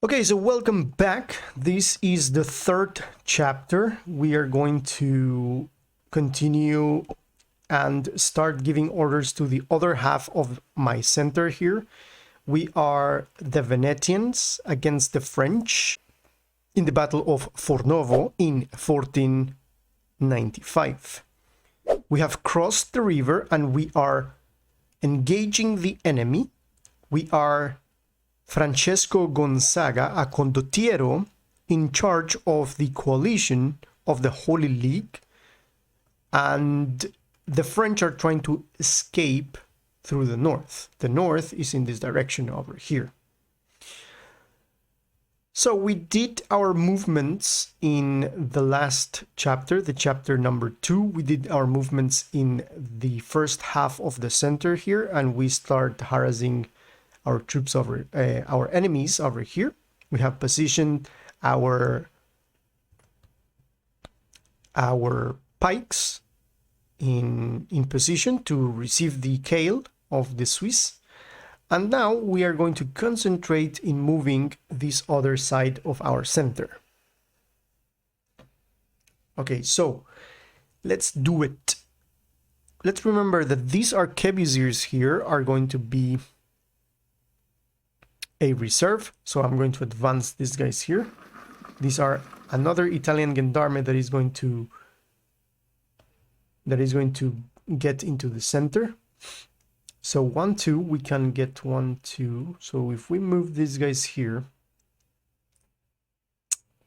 Okay, so welcome back. This is the third chapter. We are going to continue and start giving orders to the other half of my center here. We are the Venetians against the French in the Battle of Fornovo in 1495. We have crossed the river and we are engaging the enemy. We are Francesco Gonzaga, a Condottiero, in charge of the coalition of the Holy League, and the French are trying to escape through the north. The north is in this direction over here. So we did our movements in the last chapter, the chapter number 2. We did our movements in the first half of the center here, and we start harassing our troops over our enemies over here. We have positioned our pikes in position to receive the Keil of the Swiss, and now we are going to concentrate in moving this other side of our center. Okay, so let's do it. Let's remember that these Arquebusiers here are going to be a reserve, so I'm going to advance these guys here. These are another Italian Gendarme that is going to get into the center. So 1, 2, we can get 1, 2. So if we move these guys here,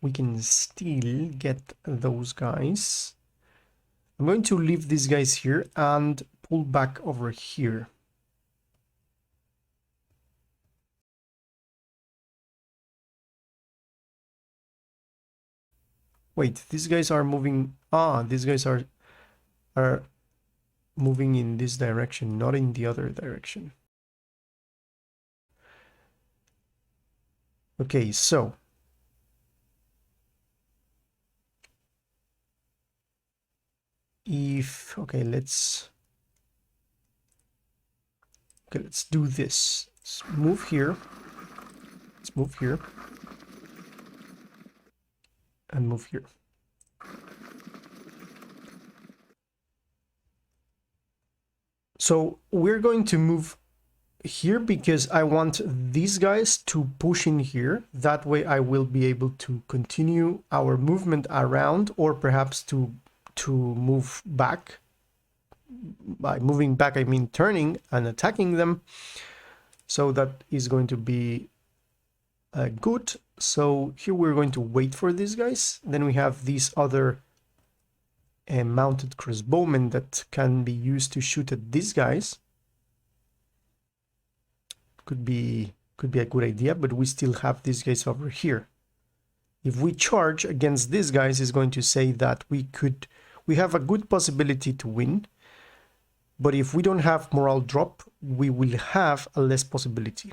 we can still get those guys. I'm going to leave these guys here and pull back over here. Wait, these guys are moving. These guys are moving in this direction, not in the other direction. Okay, so let's do this. Let's move here. Let's move here. And move here. So we're going to move here because I want these guys to push in here. That way I will be able to continue our movement around, or perhaps to move back. By moving back, I mean turning and attacking them. So that is going to be good. So here we're going to wait for these guys. Then we have these other mounted crossbowmen that can be used to shoot at these guys. Could be a good idea, but we still have these guys over here. If we charge against these guys, is going to say that we have a good possibility to win. But if we don't have morale drop, we will have a less possibility.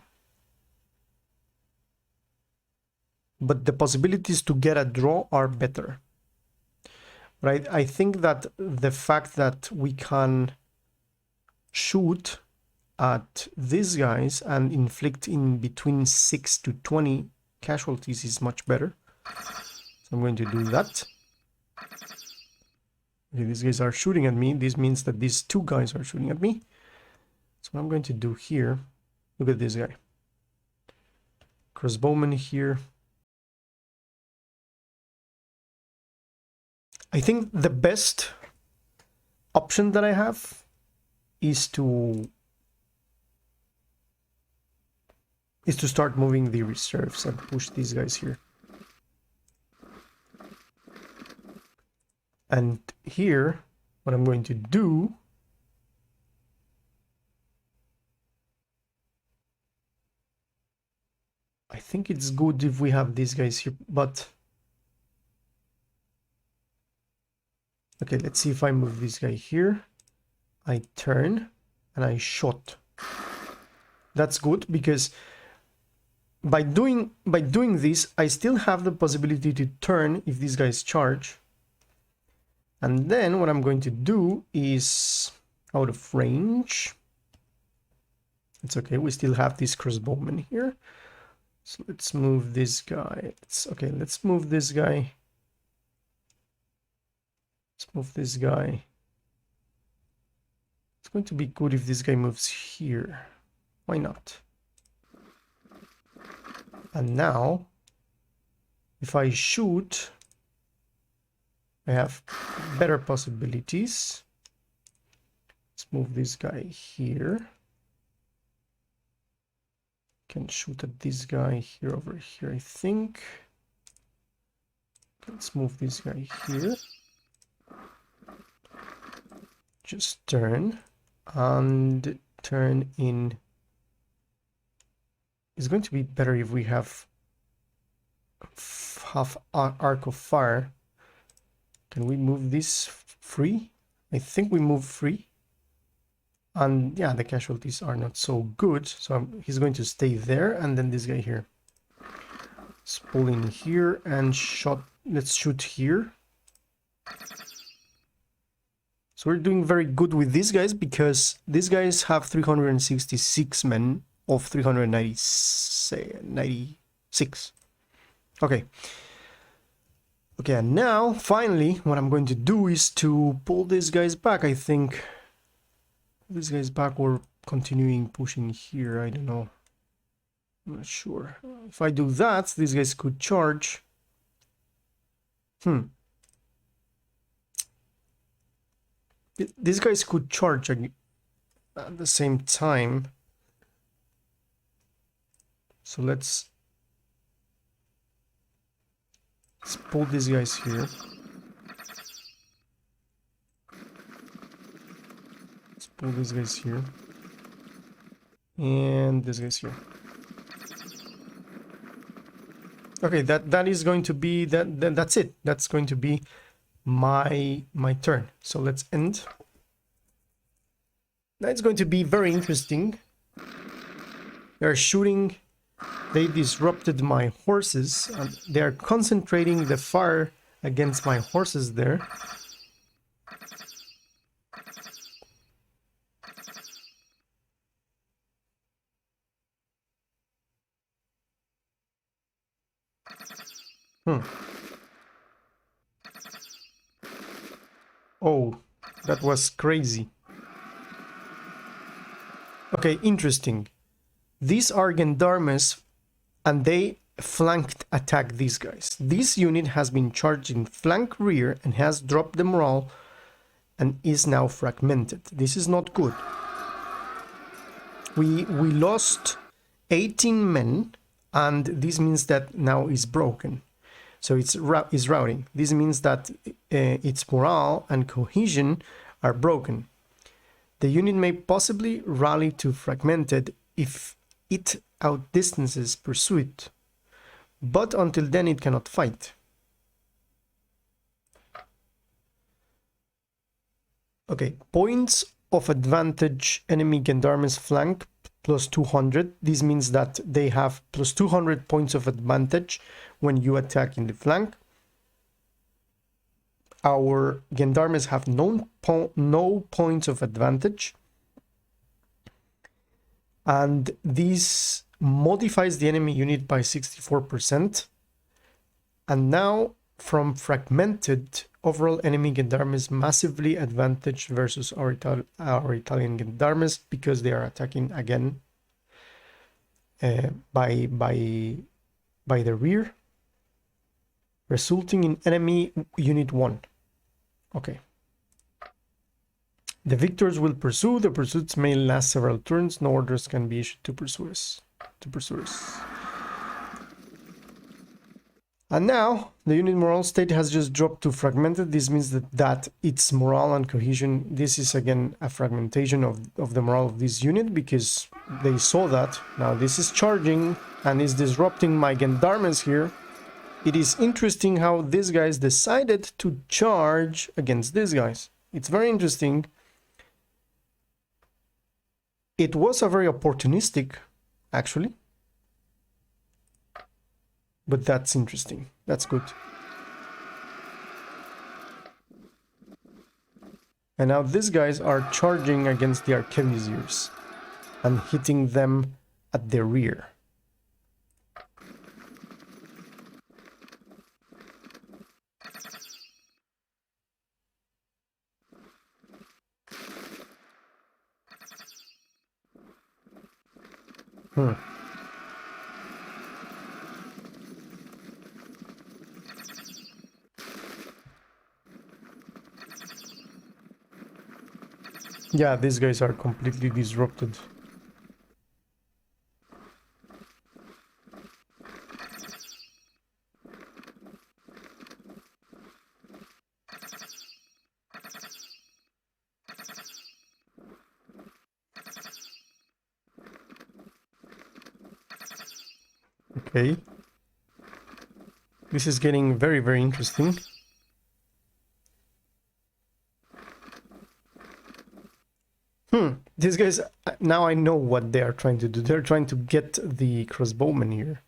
But the possibilities to get a draw are better, right? I think that the fact that we can shoot at these guys and inflict in between 6 to 20 casualties is much better. So I'm going to do that. Okay, these guys are shooting at me. This means that these two guys are shooting at me. So what I'm going to do here, look at this guy. Crossbowman here. I think the best option that I have is to start moving the reserves and push these guys here. And here, what I'm going to do I think it's good if we have these guys here, but okay, let's see if I move this guy here. I turn and I shot. That's good because by doing this, I still have the possibility to turn if these guys charge. And then what I'm going to do is out of range. It's okay, we still have this crossbowman here. So let's move this guy. Okay, let's move this guy. Let's move this guy. It's going to be good if this guy moves here. Why not? And now, if I shoot, I have better possibilities. Let's move this guy here. Can shoot at this guy here, over here, I think. Let's move this guy here. Just turn and turn in. It's going to be better if we have half arc of fire. Can we move this free? I think we move free. And yeah, the casualties are not so good. So he's going to stay there. And then this guy here. Let's pull in here and shot. Let's shoot here. So we're doing very good with these guys because these guys have 366 men of 396. Okay. Okay, and now, finally, what I'm going to do is to pull these guys back, I think. These guys back or continuing pushing here, I don't know. I'm not sure. If I do that, these guys could charge. These guys could charge at the same time. So let's pull these guys here. Let's pull these guys here. And these guys here. Okay, that is going to be that's it. That's going to be my turn. So let's end. That's going to be very interesting. They're shooting. They disrupted my horses. They are concentrating the fire against my horses there. Oh, that was crazy. Okay, interesting. These are Gendarmes, and they flanked attack these guys. This unit has been charged in flank rear and has dropped the morale and is now fragmented. This is not good. We lost 18 men, and this means that now is broken. So it's routing. This means that its morale and cohesion are broken. The unit may possibly rally to fragmented if it outdistances pursuit, but until then it cannot fight. Okay, points of advantage enemy Gendarmes flank plus 200. This means that they have plus 200 points of advantage when you attack in the flank. Our Gendarmes have no points of advantage. And this modifies the enemy unit by 64%. And now, from fragmented, overall enemy Gendarmes massively advantaged versus our Italian Gendarmes because they are attacking again by the rear, resulting in enemy unit 1. Okay. The victors will pursue. The pursuits may last several turns. No orders can be issued to pursuers. And now the unit morale state has just dropped to fragmented. This means that its morale and cohesion, this is again a fragmentation of the morale of this unit because they saw that. Now this is charging and is disrupting my Gendarmes here. It is interesting how these guys decided to charge against these guys. It's very interesting. It was a very opportunistic, actually. But that's interesting. That's good. And now these guys are charging against the Arquebusiers and hitting them at their rear. Hmm. Yeah, these guys are completely disrupted. Okay. This is getting very, very interesting. These guys, now I know what they are trying to do. They're trying to get the crossbowmen here.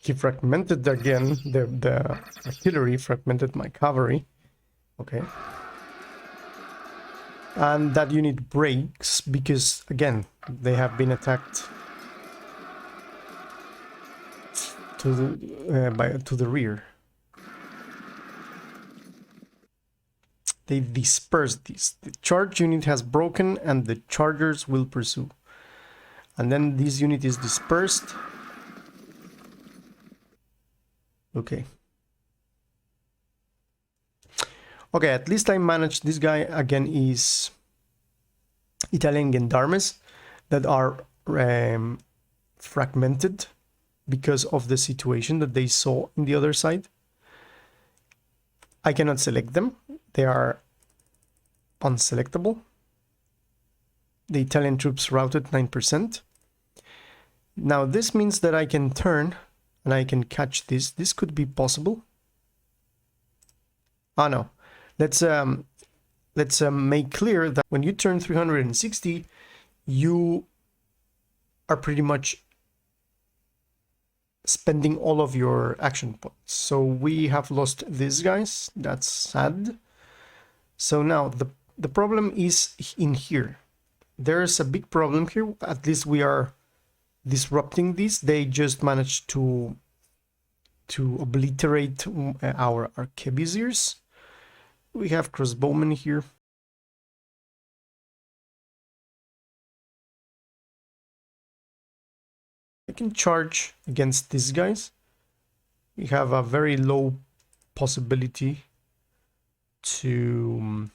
He fragmented again, the artillery fragmented my cavalry. Okay. And that unit breaks because, again, they have been attacked to the rear. They dispersed this. The charge unit has broken and the chargers will pursue. And then this unit is dispersed. Okay. Okay, at least I managed. This guy again is Italian Gendarmes that are fragmented because of the situation that they saw in the other side. I cannot select them. They are unselectable. The Italian troops routed 9%. Now this means that I can turn and I can catch this. This could be possible. Ah, no. Let's make clear that when you turn 360, you are pretty much spending all of your action points. So we have lost these guys. That's sad. So now the problem is in here. There's a big problem here. At least we are disrupting this. They just managed to obliterate our Arquebusiers. We have crossbowmen here. I can charge against these guys. We have a very low possibility to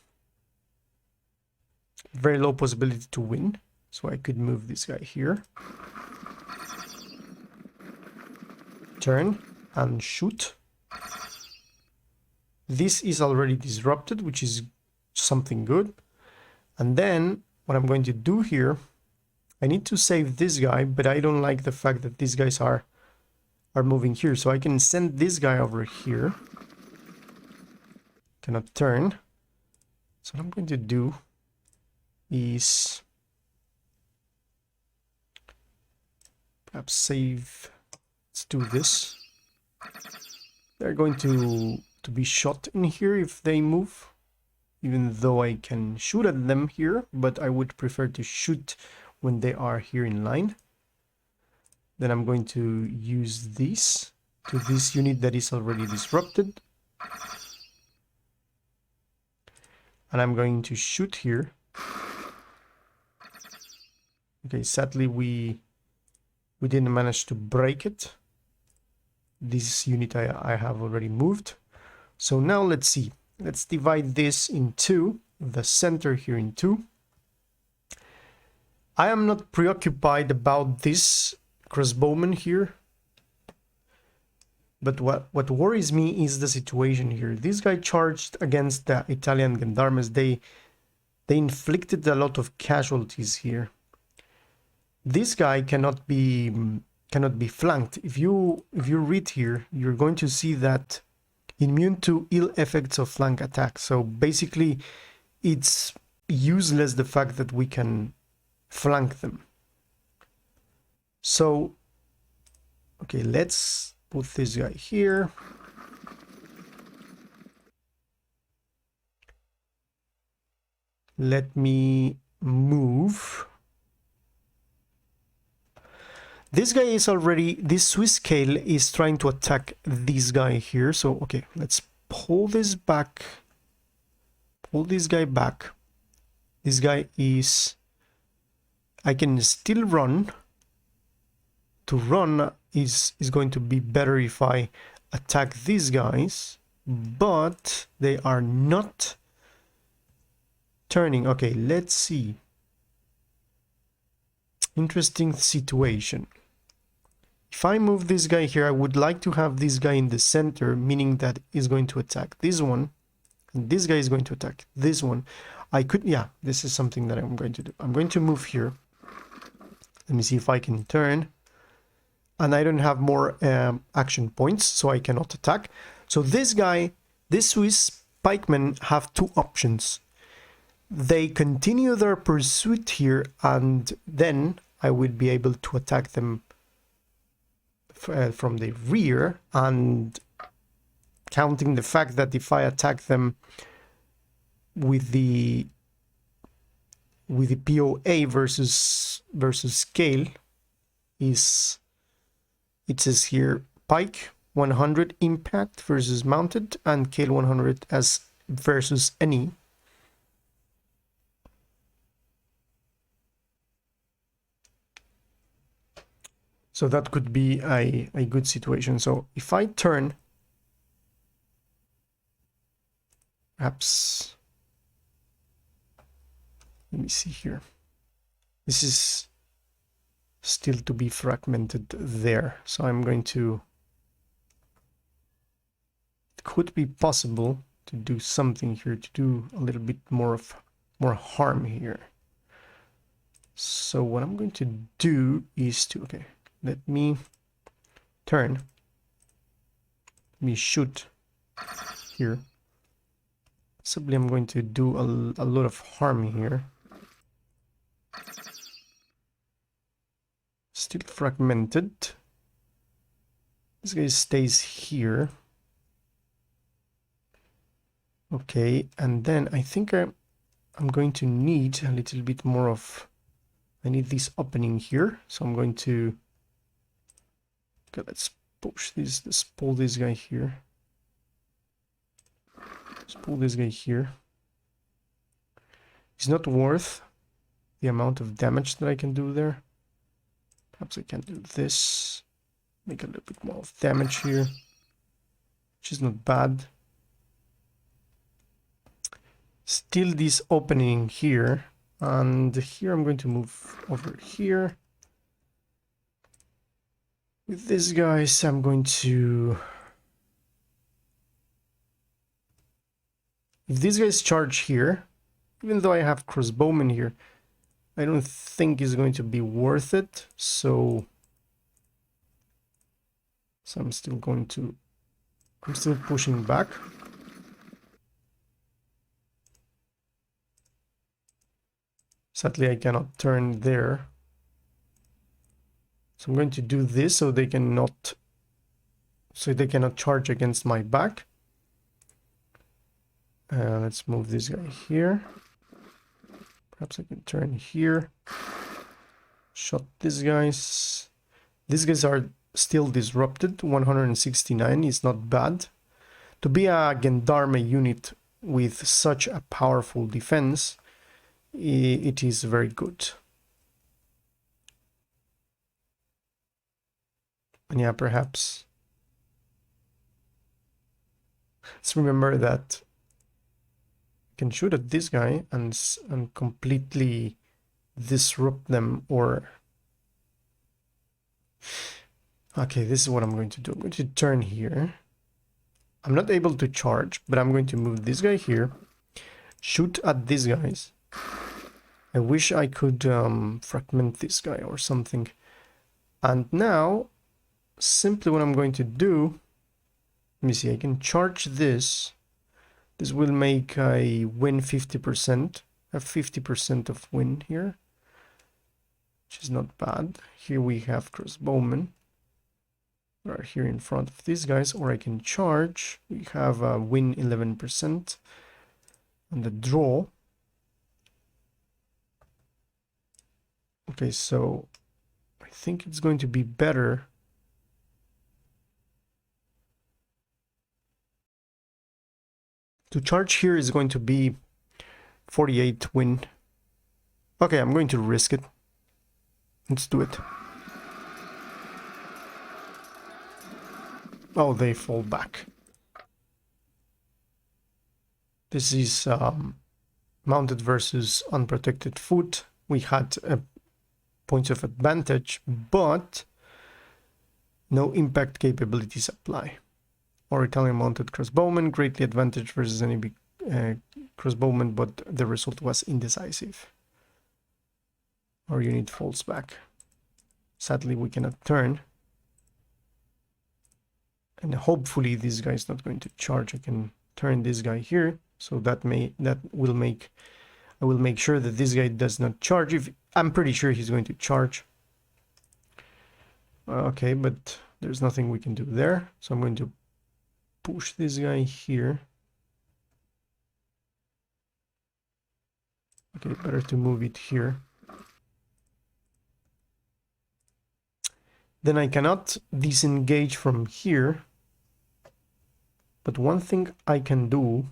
win. So I could move this guy here. Turn and shoot. This is already disrupted, which is something good. And then what I'm going to do here, I need to save this guy, but I don't like the fact that these guys are moving here. So I can send this guy over here. Cannot turn. So what I'm going to do is perhaps save. Let's do this. They're going to be shot in here if they move, even though I can shoot at them here, but I would prefer to shoot when they are here in line. Then I'm going to use this to this unit that is already disrupted. And I'm going to shoot here. Okay, sadly we didn't manage to break it. This unit I have already moved. So now let's see. Let's divide this in two, the center here in two. I am not preoccupied about this crossbowman here. But what worries me is the situation here. This guy charged against the Italian Gendarmes. They inflicted a lot of casualties here. This guy cannot be flanked. If you read here, you're going to see that immune to ill effects of flank attack. So basically, it's useless the fact that we can flank them. So, okay, let's put this guy here. Let me move This guy is already, this Swiss Keil is trying to attack this guy here. So, okay, let's pull this back. Pull this guy back. This guy is, I can still run. To run is going to be better if I attack these guys, but they are not turning. Okay, let's see. Interesting situation. If I move this guy here, I would like to have this guy in the center, meaning that he's going to attack this one, and this guy is going to attack this one. I could, yeah, this is something that I'm going to do. I'm going to move here. Let me see if I can turn. And I don't have more action points, so I cannot attack. So this guy, this Swiss pikemen have two options. They continue their pursuit here, and then I would be able to attack them from the rear, and counting the fact that if I attack them with the POA versus Keil, is, it says here Pike 100 impact versus mounted and Keil 100 as versus any. So that could be a good situation. So if I turn, perhaps, let me see here. This is still to be fragmented there. So I'm going to, it could be possible to do something here, to do a little bit more harm here. So what I'm going to do is to, okay, let me turn. Let me shoot here. Possibly I'm going to do a lot of harm here. Still fragmented. This guy stays here. Okay, and then I think I'm going to need a little bit more of, I need this opening here. So I'm going to, okay, let's push this, let's pull this guy here. Let's pull this guy here. It's not worth the amount of damage that I can do there. Perhaps I can do this. Make a little bit more of damage here, which is not bad. Still this opening here. And here I'm going to move over here. With these guys, I'm going to... If these guys charge here, even though I have crossbowmen here, I don't think it's going to be worth it. So I'm still going to... I'm still pushing back. Sadly, I cannot turn there. So I'm going to do this so they cannot charge against my back. Let's move this guy here. Perhaps I can turn here. Shot these guys. These guys are still disrupted. 169 is not bad. To be a Gendarme unit with such a powerful defense, it is very good. And yeah, perhaps let's remember that I can shoot at this guy and completely disrupt them. Or okay, this is what I'm going to do. I'm going to turn here. I'm not able to charge, but I'm going to move this guy here, shoot at these guys. I wish I could fragment this guy or something. And now, simply what I'm going to do, let me see, I can charge this. This will make a win 50%, have 50% of win here, which is not bad. Here we have crossbowmen, right here in front of these guys, or I can charge. We have a win 11% on the draw. Okay, so I think it's going to be better to charge here. Is going to be 48 win. Okay, I'm going to risk it. Let's do it. Oh, they fall back. This is mounted versus unprotected foot. We had points of advantage, but no impact capabilities apply. Or Italian mounted crossbowmen, greatly advantage versus any big crossbowman, but the result was indecisive. Our unit falls back. Sadly, we cannot turn. And hopefully this guy is not going to charge. I can turn this guy here, so I will make sure that this guy does not charge. If I'm pretty sure he's going to charge. Okay, but there's nothing we can do there, so I'm going to push this guy here. Okay, better to move it here. Then I cannot disengage from here. But one thing I can do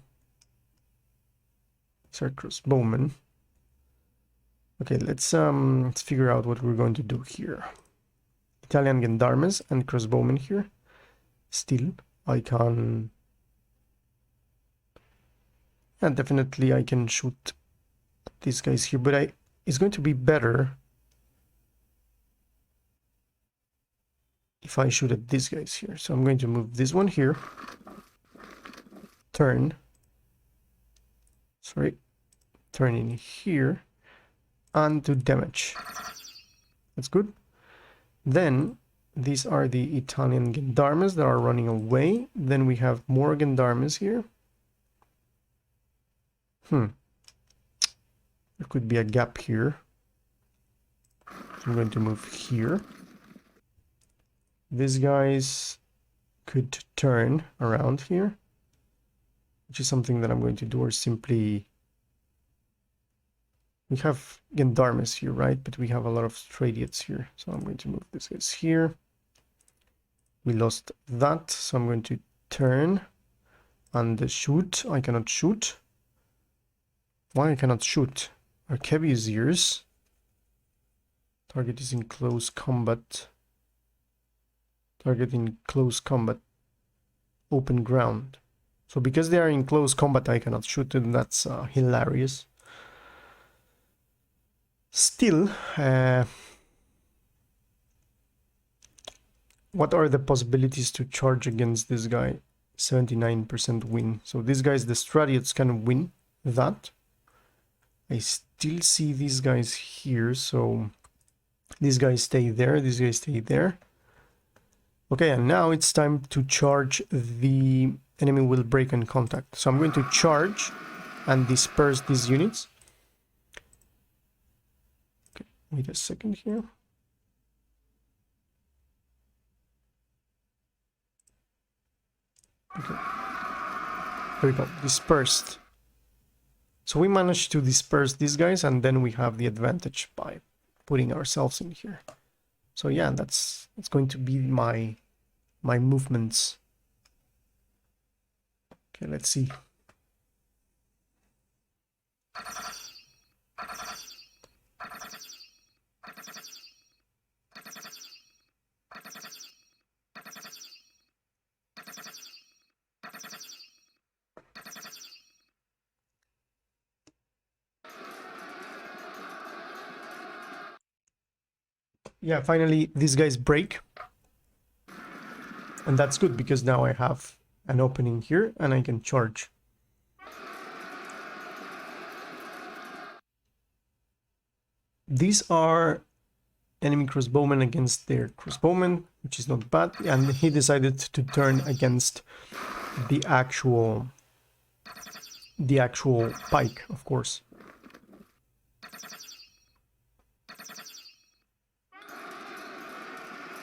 is our crossbowmen. Okay, let's figure out what we're going to do here. Italian Gendarmes and crossbowmen here. Still, I can... And definitely I can shoot these guys here, but it's going to be better if I shoot at these guys here. So I'm going to move this one here. Turn in here and do damage. That's good. Then these are the Italian Gendarmes that are running away. Then we have more Gendarmes here. There could be a gap here. I'm going to move here. These guys could turn around here, which is something that I'm going to do, or simply... We have Gendarmes here, right? But we have a lot of Stradotai here. So I'm going to move this guys here. We lost that, so I'm going to turn and shoot. I cannot shoot. Why I cannot shoot? Arquebusiers. Target is in close combat. Target in close combat. Open ground. So because they are in close combat, I cannot shoot them. That's hilarious. Still, what are the possibilities to charge against this guy? 79% win. So these guys, the Stradotai, can win that. I still see these guys here, so these guys stay there, these guys stay there. Okay, and now it's time to charge. The enemy will break in contact. So I'm going to charge and disperse these units. Okay, wait a second here. Okay, there we go, dispersed. So we managed to disperse these guys, and then we have the advantage by putting ourselves in here. So yeah, that's going to be my movements. Okay, let's see. Yeah, finally these guys break. And that's good because now I have an opening here and I can charge. These are enemy crossbowmen against their crossbowmen, which is not bad. And he decided to turn against the actual pike, of course.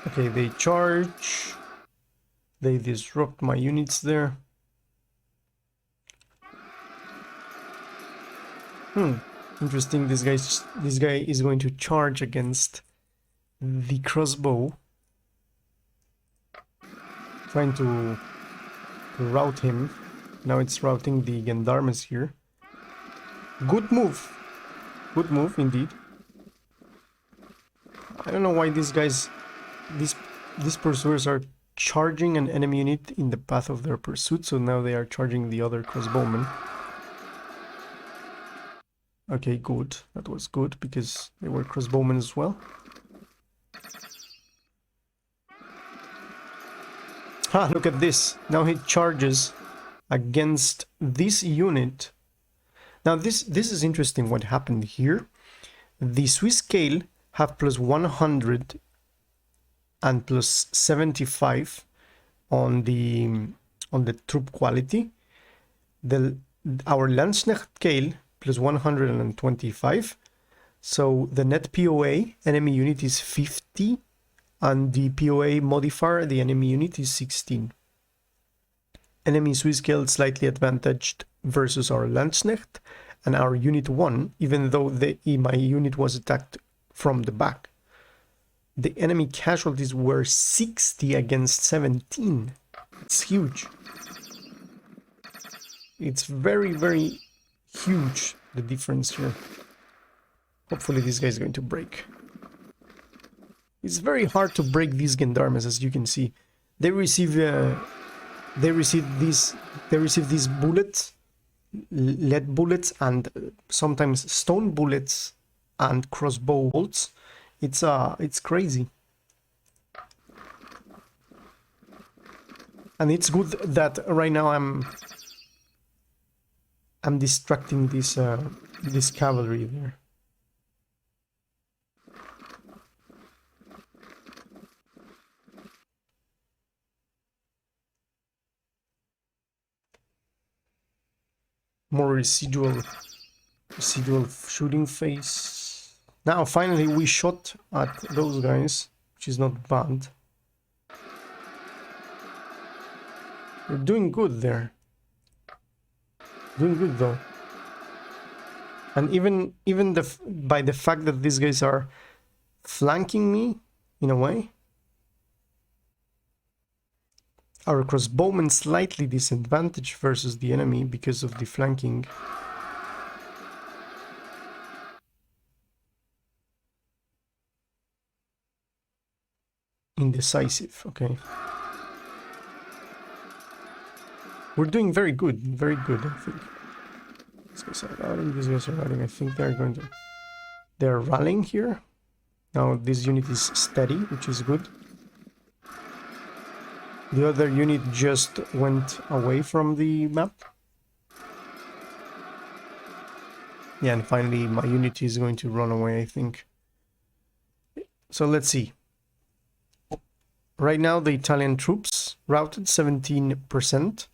Okay, they charge. They disrupt my units there. Interesting. This guy is going to charge against the crossbow, trying to route him. Now it's routing the Gendarmes here. Good move. Good move indeed. I don't know why these guys, these pursuers are charging an enemy unit in the path of their pursuit, so now they are charging the other crossbowmen. Okay, good. That was good because they were crossbowmen as well. Ah, look at this. Now he charges against this unit. Now this is interesting what happened here. The Swiss Keil have plus 100 and plus 75 on the troop quality. Our Landsknecht Keil plus 125. So the net POA enemy unit is 50 and the POA modifier the enemy unit is 16. Enemy Swiss Keil slightly advantaged versus our Landsknecht and our unit 1, even though my unit was attacked from the back. The enemy casualties were 60 against 17. It's huge. It's very, very huge, the difference here. Hopefully this guy is going to break. It's very hard to break these Gendarmes, as you can see. They receive these bullets, lead bullets, and sometimes stone bullets and crossbow bolts. It's crazy. And it's good that right now I'm distracting this cavalry there. More residual shooting phase. Now finally we shot at those guys, which is not bad. We're doing good there. Doing good though. And even by the fact that these guys are flanking me in a way, our crossbowmen slightly disadvantaged versus the enemy because of the flanking. Indecisive, okay. We're doing very good, I think. These guys are routing, these guys are routing. I think they're rallying here. Now this unit is steady, which is good. The other unit just went away from the map. Yeah, and finally my unit is going to run away, I think. So let's see. Right now the Italian troops routed 17%.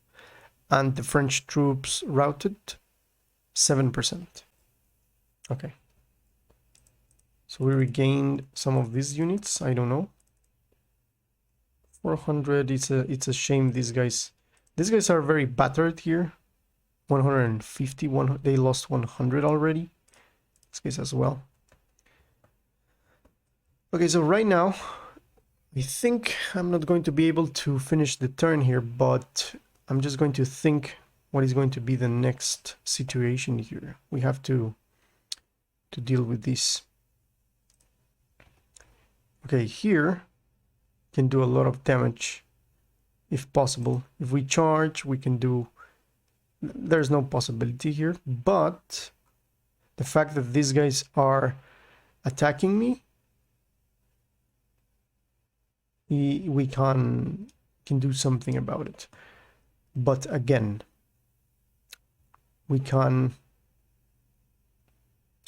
And the French troops routed 7%. Okay. So we regained some of these units. I don't know. 400. It's a shame these guys are very battered here. 150. They lost 100 already. This guys as well. Okay, so right now I think I'm not going to be able to finish the turn here, but I'm just going to think what is going to be the next situation here. We have to deal with this. Okay, here can do a lot of damage if possible. If we charge, we can do... There's no possibility here, but the fact that these guys are attacking me, we can do something about it. But again, we can...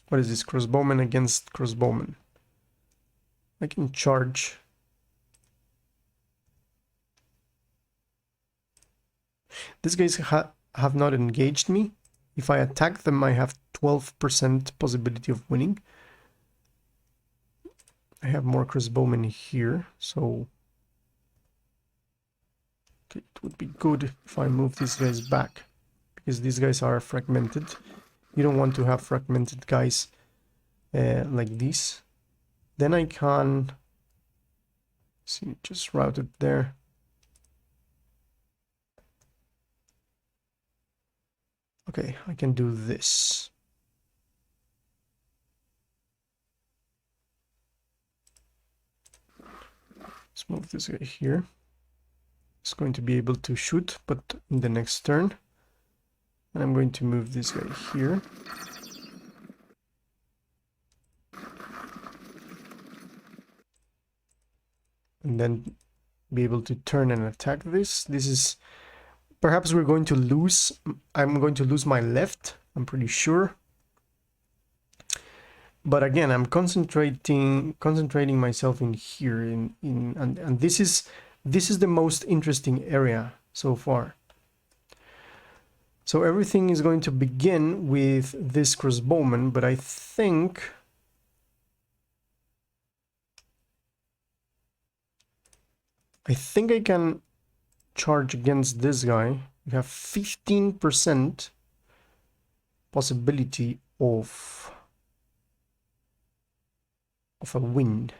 What is this? Crossbowmen against crossbowmen. I can charge. These guys have not engaged me. If I attack them, I have 12% possibility of winning. I have more crossbowmen here, so... Okay, it would be good if I move these guys back, because these guys are fragmented. You don't want to have fragmented guys like this. Then I can See, just route it there. Okay, I can do this. Let's move this guy here. It's going to be able to shoot, but in the next turn. And I'm going to move this guy here. And then be able to turn and attack this. This is... Perhaps we're going to lose... I'm going to lose my left, I'm pretty sure. But again, I'm concentrating myself in here, and this is the most interesting area so far. So everything is going to begin with this crossbowman, but I think I can charge against this guy. We have 15% possibility of a win.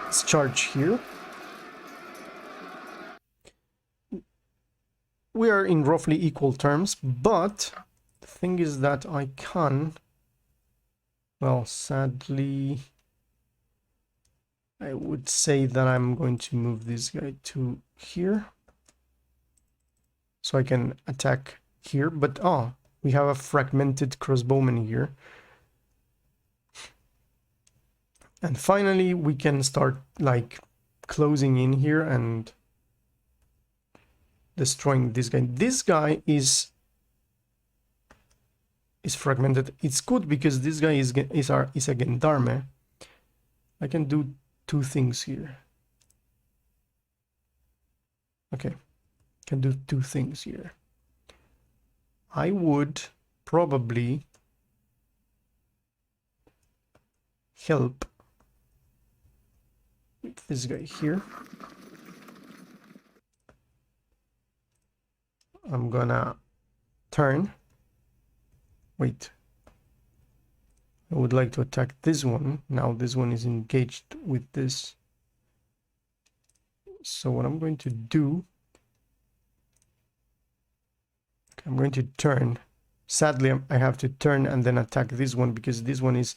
Let's charge here. We are in roughly equal terms, but the thing is that I can... Well, sadly, I would say that I'm going to move this guy to here. So I can attack here, but oh, we have a fragmented crossbowman here. And finally, we can start like closing in here and destroying this guy. This guy is fragmented. It's good because this guy is a Gendarme. I can do two things here. Okay, can do two things here. I would probably help with this guy here. I'm gonna turn. Wait. I would like to attack this one. Now this one is engaged with this. So what I'm going to do... I'm going to turn. Sadly, I have to turn and then attack this one because this one is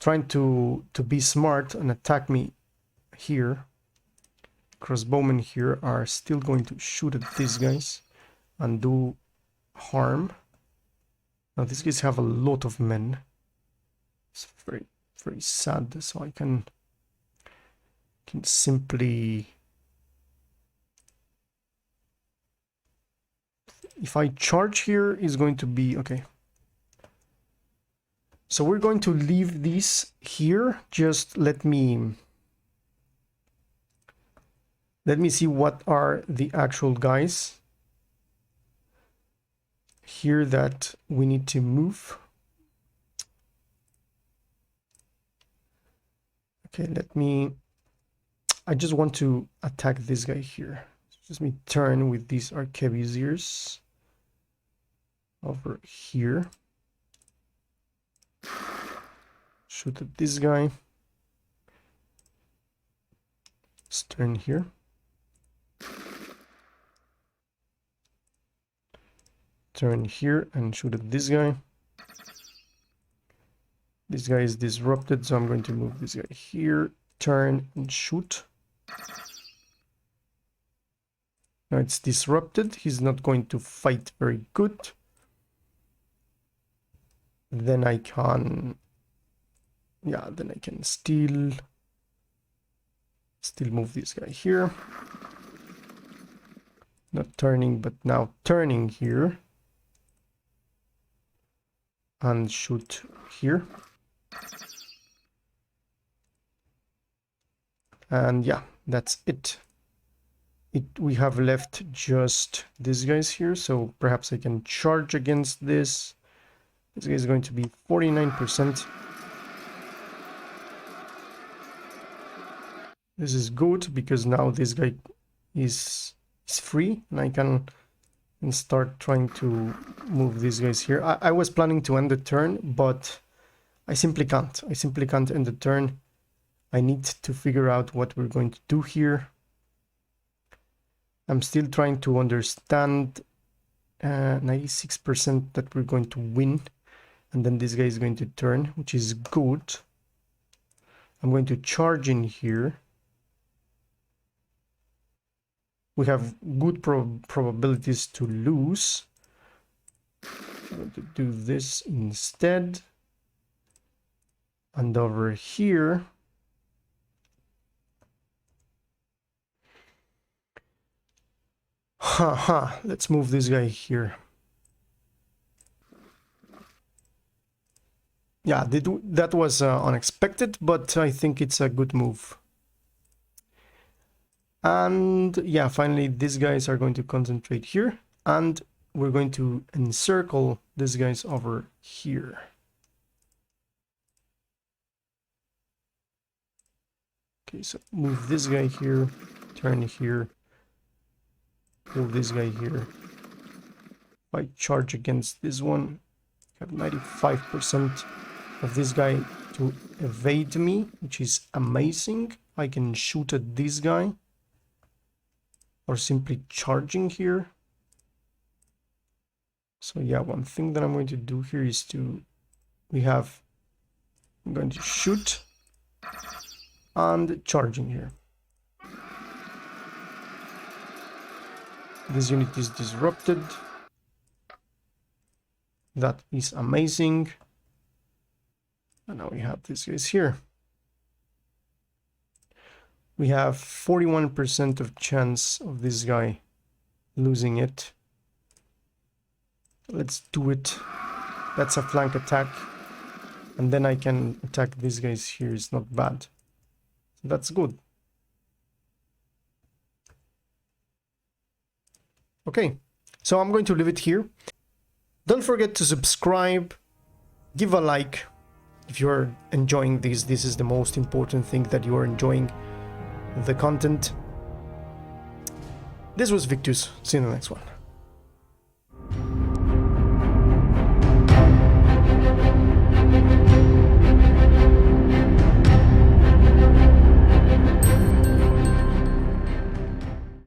trying to be smart and attack me here. Crossbowmen here are still going to shoot at these guys and do harm. Now these guys have a lot of men. It's very, very sad. So I can simply... If I charge here, is going to be okay. So we're going to leave these here. Just let me see what are the actual guys here that we need to move. Okay, I just want to attack this guy here. Just me turn with these Arquebusiers over here. Shoot at this guy. Let's turn here. Turn here and shoot at this guy. This guy is disrupted, so I'm going to move this guy here. Turn and shoot. Now it's disrupted. He's not going to fight very good. Then I can... Yeah, then I can still move this guy here. Not turning, but now turning here. And shoot here. And yeah, that's it. We have left just these guys here, so perhaps I can charge against this. This guy is going to be 49%. This is good because now this guy is free and I can start trying to move these guys here. I was planning to end the turn, but I simply can't end the turn. I need to figure out what we're going to do here. I'm still trying to understand 96% that we're going to win. And then this guy is going to turn, which is good. I'm going to charge in here. We have good probabilities to lose. I'm going to do this instead. And over here, let's move this guy here. Yeah, that was unexpected, but I think it's a good move. And yeah, finally, these guys are going to concentrate here, and we're going to encircle these guys over here. Okay, so move this guy here, turn here, pull this guy here. If I charge against this one, I have 95% of this guy to evade me, which is amazing. I can shoot at this guy, or simply charging here. So yeah, one thing that I'm going to do here is I'm going to shoot and charging here. This unit is disrupted. That is amazing. And now we have these guys here. We have 41% of chance of this guy losing it. Let's do it. That's a flank attack. And then I can attack these guys here. It's not bad. That's good. Okay, so I'm going to leave it here. Don't forget to subscribe, give a like if you're enjoying this. This is the most important thing, that you are enjoying the content. This was Victus. See you in the next one.